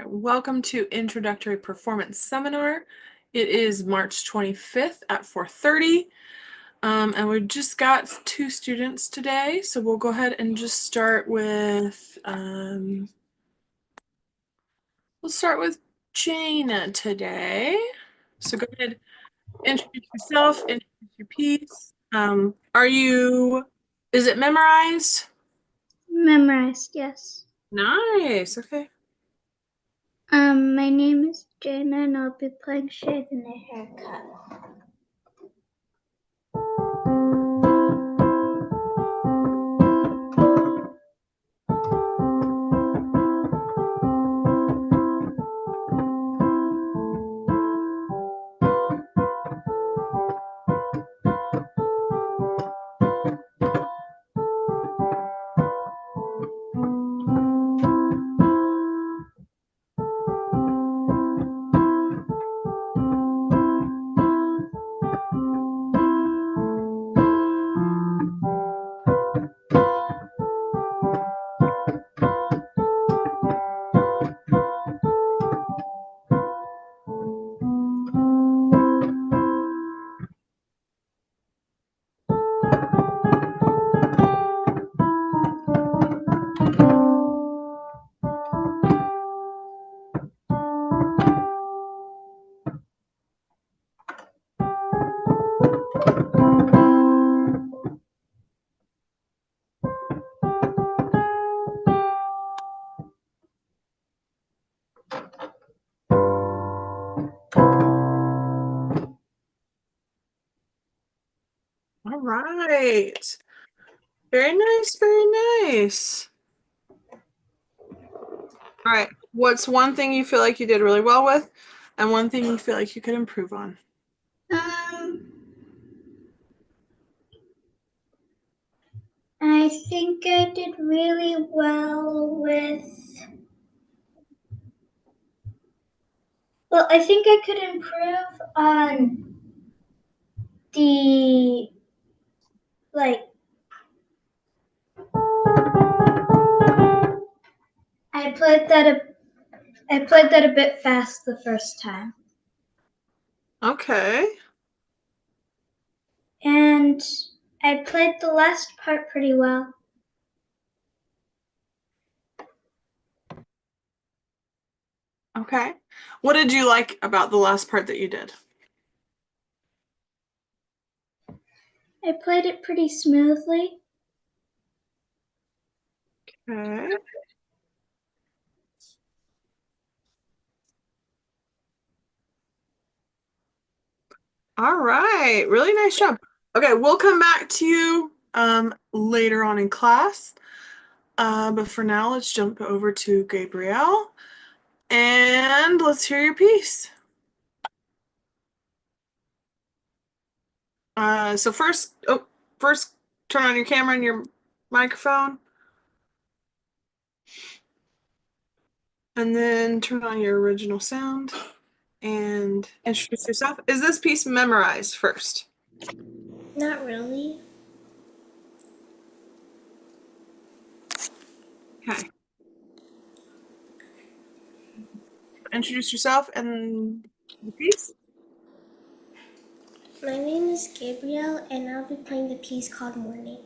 Welcome to Introductory Performance Seminar. It is March 25th at 4:30, and we've just got 2 students today, so we'll go ahead and just start with, we'll start with Jana today. So go ahead, introduce yourself, introduce your piece. Is it memorized? Memorized, yes. Nice, okay. My name is Jana and I'll be playing Shave and a Haircut. All right. Very nice, very nice. All right. What's one thing you feel like you did really well with, and one thing you feel like you could improve on? I think I did really well I think I could improve on the, I played that a bit fast the first time. Okay. And I played the last part pretty well. Okay. What did you like about the last part that you did? I played it pretty smoothly. Okay. All right. Really nice job. Okay, we'll come back to you later on in class. But for now, let's jump over to Gabrielle and let's hear your piece. So first turn on your camera and your microphone. And then turn on your original sound and introduce yourself. Is this piece memorized first? Not really. Okay. Introduce yourself and the piece. My name is Gabrielle and I'll be playing the piece called Morning.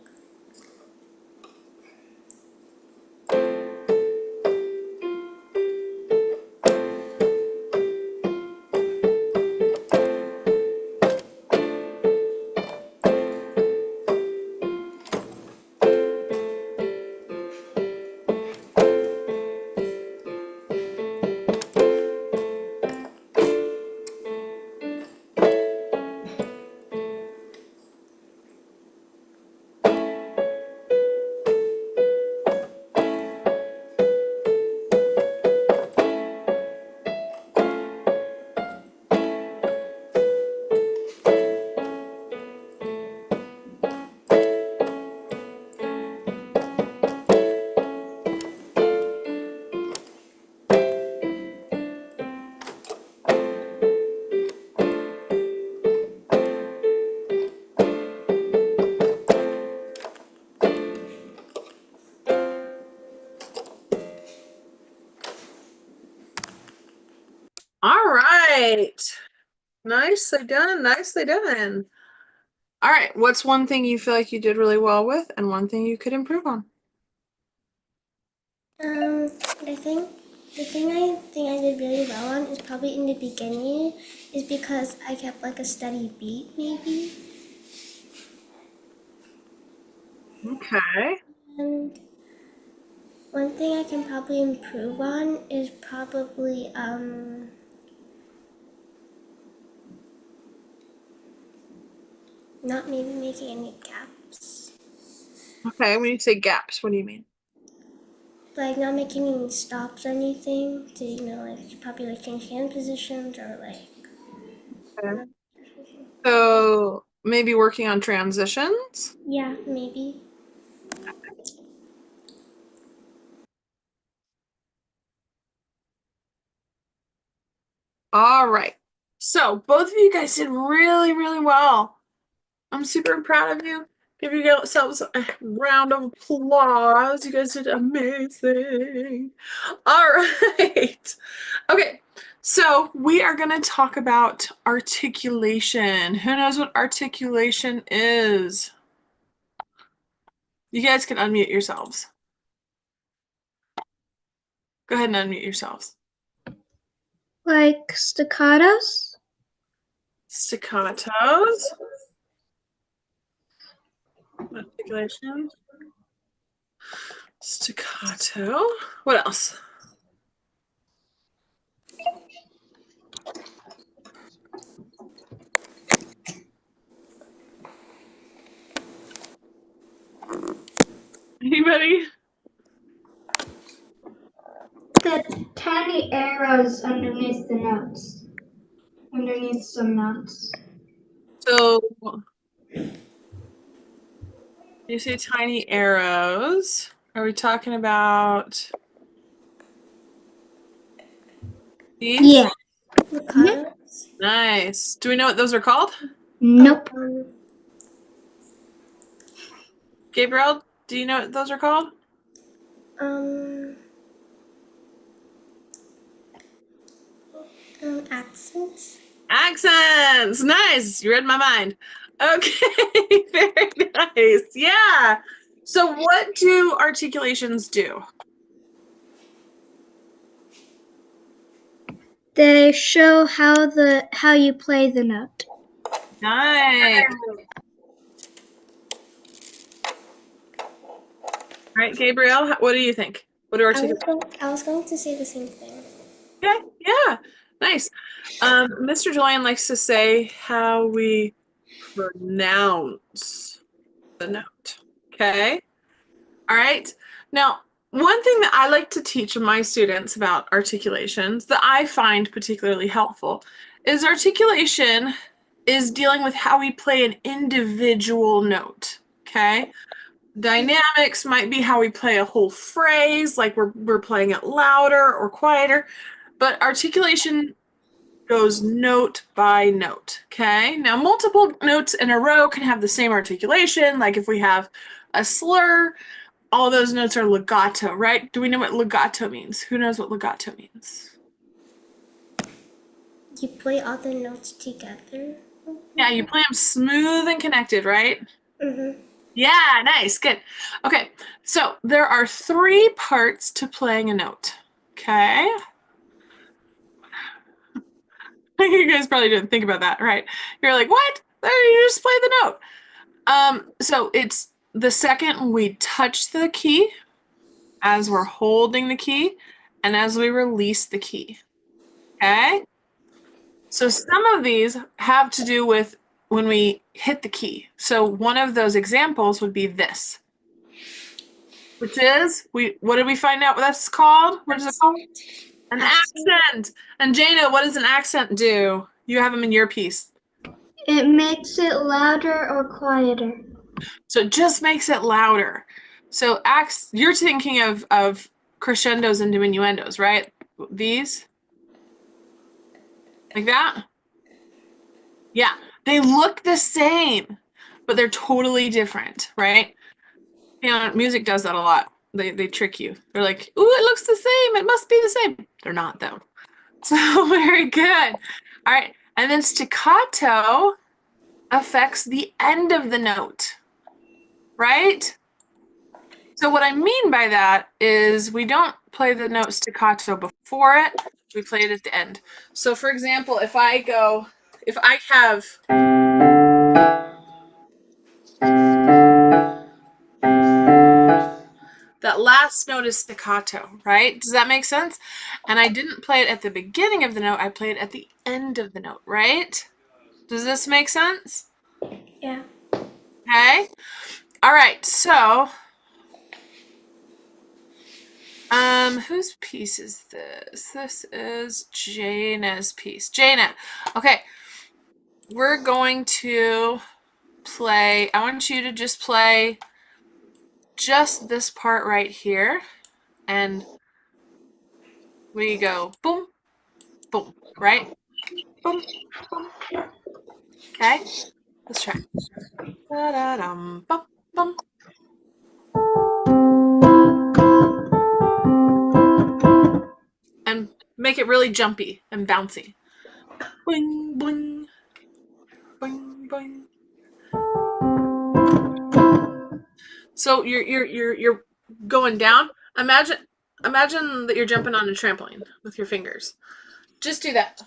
All right. Nicely done. Nicely done. All right. What's one thing you feel like you did really well with and one thing you could improve on? I think the thing I did really well on is probably in the beginning, is because I kept like a steady beat, maybe. Okay. And one thing I can probably improve on is probably not maybe making any gaps, Okay. When you say gaps, what do you mean? like not making any stops or anything to like probably like change hand positions or like Okay. So maybe working on transitions. yeah, maybe. All right. So both of you guys did really, really well. I'm super proud of you. Give yourselves a round of applause. You guys did amazing. All right. Okay. So we are going to talk about articulation. Who knows what articulation is? You guys can unmute yourselves. Go ahead and unmute yourselves. Like staccatos? Staccatos. Articulation. Staccato. What else? Anybody? The tiny arrows underneath the notes, underneath some notes. So you say tiny arrows. Are we talking about these? Yeah. Staccatos? Nice. Do we know what those are called? Nope. Gabriel, do you know what those are called? Um, accents. Accents. Nice. You read my mind. Okay. Very nice. Yeah. So what do articulations do? They show how you play the note. Nice. All right, Gabriel, what do you think? What do articulations? I was going to say the same thing. Okay. Yeah. Nice. Mr. Julian likes to say how we pronounce the note. Okay. All right. Now, one thing that I like to teach my students about articulations that I find particularly helpful is articulation is dealing with how we play an individual note. Okay. Dynamics might be how we play a whole phrase, like we're playing it louder or quieter, but articulation goes note by note. Okay. Now, multiple notes in a row can have the same articulation. Like if we have a slur, all those notes are legato, right? Do we know what legato means? Who knows what legato means? You play all the notes together. Yeah, you play them smooth and connected, right? Mm-hmm. Yeah, nice, good. Okay, so there are three parts to playing a note. Okay, you guys probably didn't think about that, right? You're like, what? There, you just play the note. So it's the second we touch the key, as we're holding the key, and as we release the key. Okay? So some of these have to do with when we hit the key. So one of those examples would be this, which is what did we find out what that's called? What is it called? An accent. And Jana, what does an accent do? You have them in your piece. It makes it louder or quieter. So it just makes it louder. So you're thinking of crescendos and diminuendos, right? These like that? Yeah. They look the same, but they're totally different, right? Music does that a lot. They trick you. They're like, "Ooh, it looks the same. It must be the same." They're not though. So very good. All right. And then staccato affects the end of the note, right? So what I mean by that is we don't play the note staccato before it, we play it at the end. So for example, if I have that last note is staccato, right? Does that make sense? And I didn't play it at the beginning of the note, I played it at the end of the note, right? Does this make sense? Yeah. Okay. All right. So, whose piece is this? This is Jaina's piece. Jaina. Okay. We're going to play, I want you to just play just this part right here. And we go boom, boom, right? Boom, boom. Okay. Let's try. Da-da-dum, bum, bum. And make it really jumpy and bouncy. Boing, boing, boing, boing. So you're going down. Imagine that you're jumping on a trampoline with your fingers. Just do that.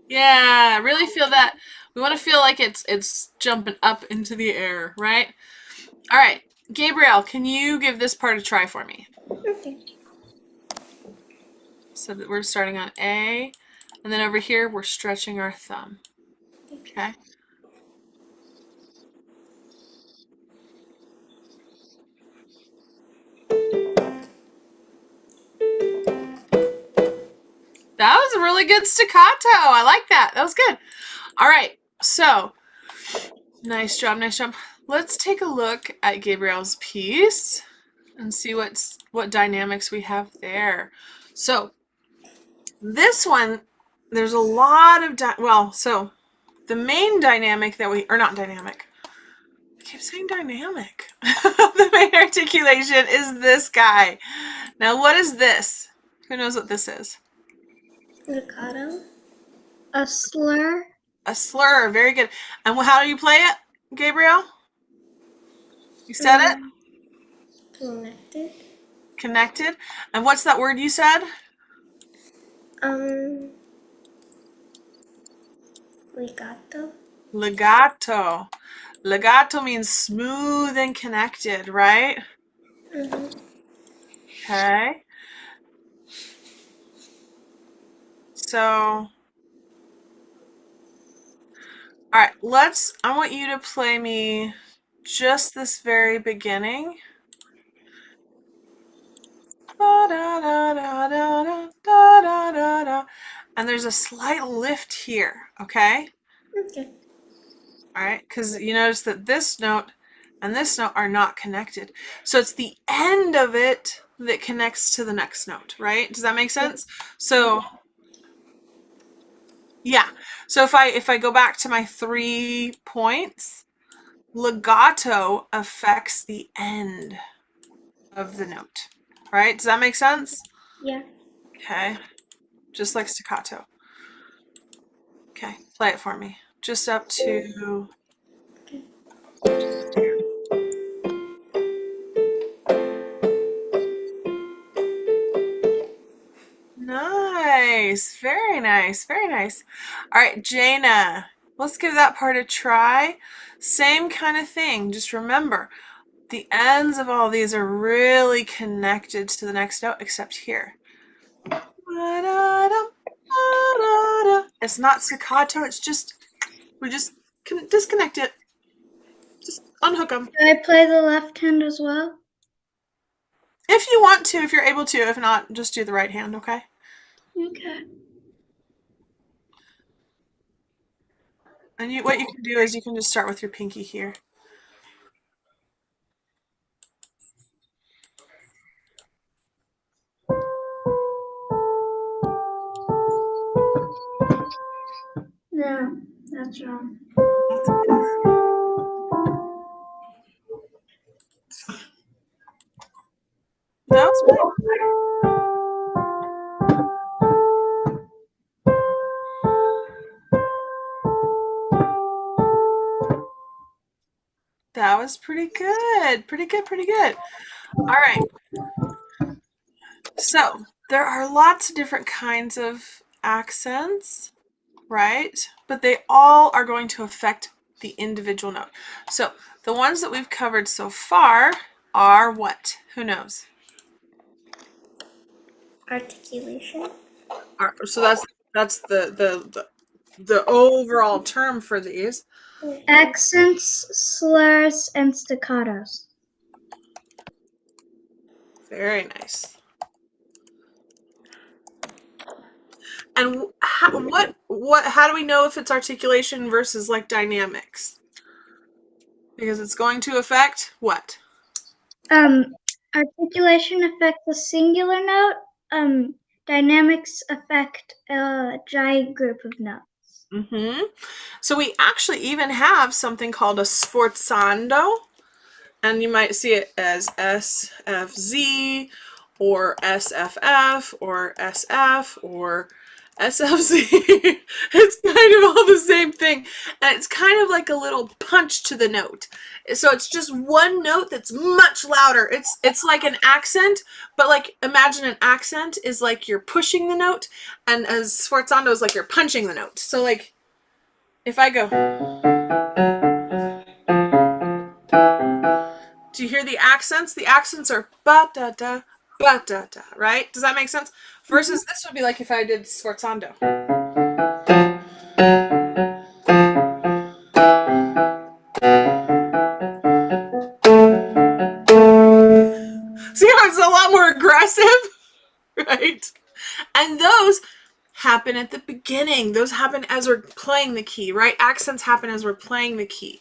Yeah, really feel that. We want to feel like it's jumping up into the air, right? All right. Gabrielle, can you give this part a try for me? Okay. So that we're starting on A, and then over here we're stretching our thumb. Okay. That was a really good staccato. I like that. That was good. All right. So, nice job, nice job. Let's take a look at Gabrielle's piece and see what dynamics we have there. So, this one, there's a lot of, so the main dynamic that or not dynamic, I keep saying dynamic. The main articulation is this guy. Now, what is this? Who knows what this is? Legato. A slur. A slur. Very good. And how do you play it, Gabrielle? You said it? Connected. Connected. And what's that word you said? Legato. Legato. Legato means smooth and connected, right? Okay. So, all right, I want you to play me just this very beginning. And there's a slight lift here, okay? Okay. All right, because you notice that this note and this note are not connected. So it's the end of it that connects to the next note, right? Does that make sense? So yeah. So if I go back to my 3 points, legato affects the end of the note. Right? Does that make sense? Yeah. Okay. Just like staccato. Okay, play it for me. Just up to Okay. Nice. Very nice. Very nice. All right, Jaina, let's give that part a try. Same kind of thing. Just remember, the ends of all these are really connected to the next note, except here. It's not staccato. It's just, we just can disconnect it. Just unhook them. Do I play the left hand as well? If you want to, if you're able to. If not, just do the right hand, okay? Okay. And what you can do is you can just start with your pinky here. No, that's wrong. That's okay. That was pretty good. Pretty good, pretty good. All right. So there are lots of different kinds of accents, right? But they all are going to affect the individual note. So the ones that we've covered so far are what? Who knows? Articulation. So that's the overall term for these. Accents, slurs, and staccatos. Very nice. And how do we know if it's articulation versus like dynamics? Because it's going to affect what? Articulation affects a singular note. Dynamics affect a giant group of notes. Mm-hmm. So we actually even have something called a sforzando, and you might see it as SFZ or SFF or SF or SFZ. It's kind of all the same thing, and it's kind of like a little punch to the note. So it's just one note that's much louder. It's like an accent, but like imagine an accent is like you're pushing the note, and as sforzando is like you're punching the note. So like if I go, do you hear the accents? The accents are ba da da ba da da, right? Does that make sense? Versus this would be like if I did sforzando. See how it's a lot more aggressive, right? And those happen at the beginning. Those happen as we're playing the key, right? Accents happen as we're playing the key,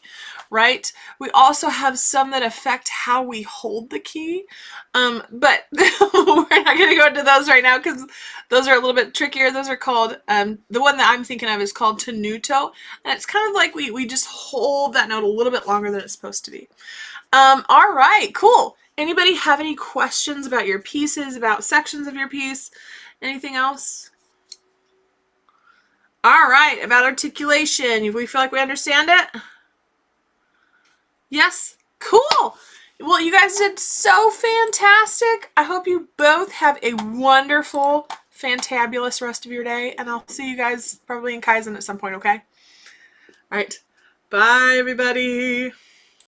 right? We also have some that affect how we hold the key, but we're not going to go into those right now because those are a little bit trickier. Those are called, the one that I'm thinking of is called tenuto, and it's kind of like we just hold that note a little bit longer than it's supposed to be. All right, cool. Anybody have any questions about your pieces, about sections of your piece? Anything else? All right, about articulation. We feel like we understand it? Yes? Cool. Well, you guys did so fantastic. I hope you both have a wonderful, fantabulous rest of your day, and I'll see you guys probably in Kaizen at some point, okay? All right. Bye, everybody.